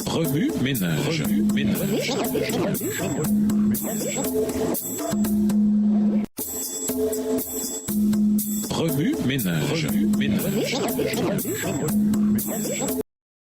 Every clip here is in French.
Remue ménage. Remue ménage.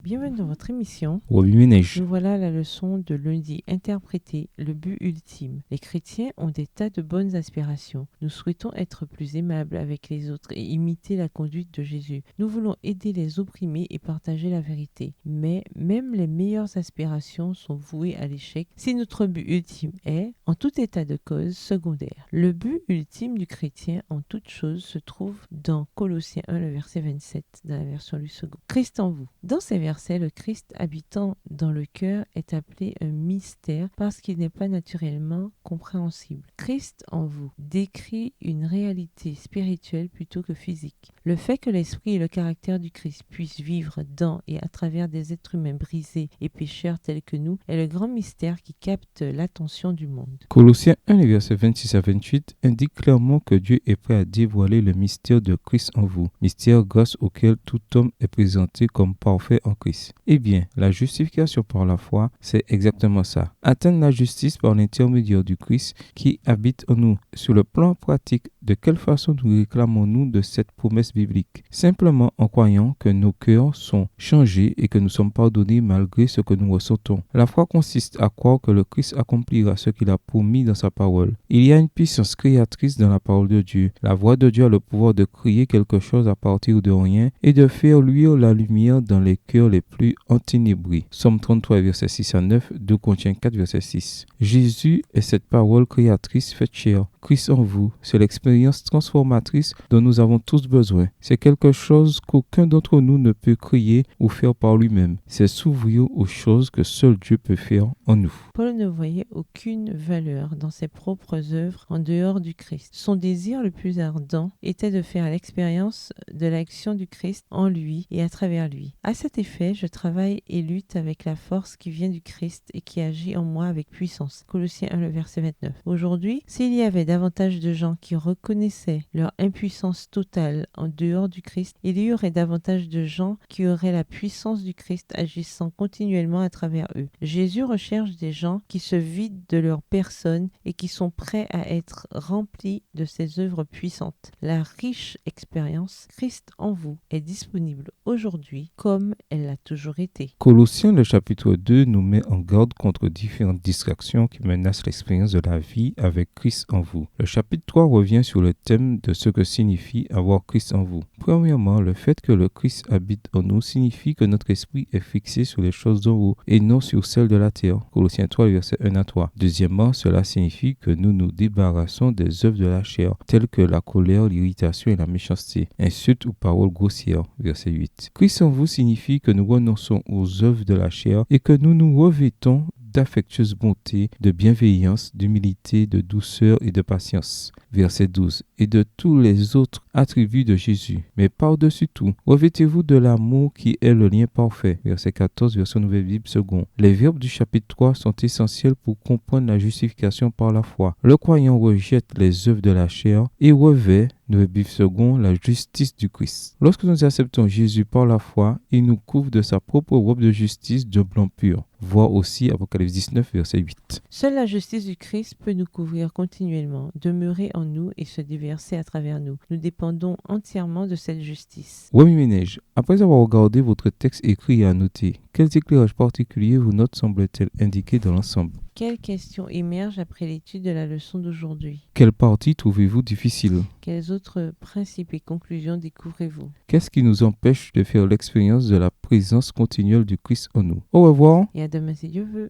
Bienvenue dans votre émission. Remue ménage. Nous voilà à la leçon de lundi interpréter le but ultime. Les chrétiens ont des tas de bonnes aspirations. Nous souhaitons être plus aimables avec les autres et imiter la conduite de Jésus. Nous voulons aider les opprimés et partager la vérité. Mais même les meilleures aspirations sont vouées à l'échec si notre but ultime est, en tout état de cause, secondaire. Le but ultime du chrétien en toute chose se trouve dans Colossiens 1, le verset 27, dans la version Louis II. Christ en vous. Dans ces versets, le Christ habitant dans le cœur est appelé un mystère parce qu'il n'est pas naturellement compréhensible. Christ en vous décrit une réalité spirituelle plutôt que physique. Le fait que l'esprit et le caractère du Christ puissent vivre dans et à travers des êtres humains brisés et pécheurs tels que nous est le grand mystère qui capte l'attention du monde. Colossiens 1, les versets 26 à 28 indique clairement que Dieu est prêt à dévoiler le mystère de Christ en vous, mystère grâce auquel tout homme est présenté comme parfait en Christ. Eh bien, la justification par la foi, c'est exactement ça. Atteindre la justice par l'intermédiaire du Christ qui habite en nous. Sur le plan pratique, de quelle façon nous réclamons-nous de cette promesse biblique? Simplement en croyant que nos cœurs sont changés et que nous sommes pardonnés malgré ce que nous ressentons. La foi consiste à croire que le Christ accomplira ce qu'il a promis dans sa parole. Il y a une puissance créatrice dans la parole de Dieu. La voix de Dieu a le pouvoir de créer quelque chose à partir de rien et de faire luire la lumière dans les cœurs les plus enténébrés. Psaume 33, verset 6 à 9, 2 Corinthiens 4, verset 6. Jésus est cette parole créatrice faite chair. Christ en vous, c'est l'expérience transformatrice dont nous avons tous besoin. C'est quelque chose qu'aucun d'entre nous ne peut créer ou faire par lui-même. C'est s'ouvrir aux choses que seul Dieu peut faire en nous. Paul ne voyait aucune valeur dans ses propres œuvres en dehors du Christ. Son désir le plus ardent était de faire l'expérience de l'action du Christ en lui et à travers lui. À cet effet, je travaille et lutte avec la force qui vient du Christ et qui agit en moi avec puissance. Colossiens 1, le verset 29. Aujourd'hui, s'il y avait davantage de gens qui reconnaissaient leur impuissance totale en dehors du Christ, il y aurait davantage de gens qui auraient la puissance du Christ agissant continuellement à travers eux. Jésus recherche des gens qui se vident de leur personne et qui sont prêts à être remplis de ses œuvres puissantes. La riche expérience Christ en vous est disponible aujourd'hui comme elle l'a toujours été. Colossiens, le chapitre 2, nous met en garde contre différentes distractions qui menacent l'expérience de la vie avec Christ en vous. Le chapitre 3 revient sur le thème de ce que signifie avoir Christ en vous. Premièrement, le fait que le Christ habite en nous signifie que notre esprit est fixé sur les choses d'en haut et non sur celles de la terre. Colossiens 3, verset 1 à 3. Deuxièmement, cela signifie que nous nous débarrassons des œuvres de la chair, telles que la colère, l'irritation et la méchanceté, insultes ou paroles grossières. Verset 8. Christ en vous signifie que nous renonçons aux œuvres de la chair et que nous nous revêtons d'affectueuse bonté, de bienveillance, d'humilité, de douceur et de patience. Verset 12. Et de tous les autres attributs de Jésus. Mais par-dessus tout, revêtez-vous de l'amour qui est le lien parfait. Verset 14, version Nouvelle Bible seconde. Les verbes du chapitre 3 sont essentiels pour comprendre la justification par la foi. Le croyant rejette les œuvres de la chair et revêt, Nouvelle Bible seconde, la justice du Christ. Lorsque nous acceptons Jésus par la foi, il nous couvre de sa propre robe de justice de blanc pur. Voir aussi Apocalypse 19, verset 8. Seule la justice du Christ peut nous couvrir continuellement, demeurer en nous et se déverser à travers nous. Nous dépendons entièrement de cette justice. Remue ménage. Après avoir regardé votre texte écrit et annoté, quels éclairages particuliers vos notes semblent-elles indiquer dans l'ensemble? Quelles questions émergent après l'étude de la leçon d'aujourd'hui? Quelle partie trouvez-vous difficile? Quels autres principes et conclusions découvrez-vous? Qu'est-ce qui nous empêche de faire l'expérience de la présence continuelle du Christ en nous? Au revoir. Et à demain si Dieu veut.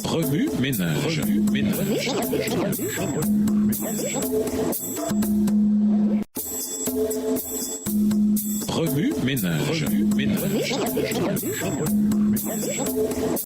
Remue ménage. Remue ménage.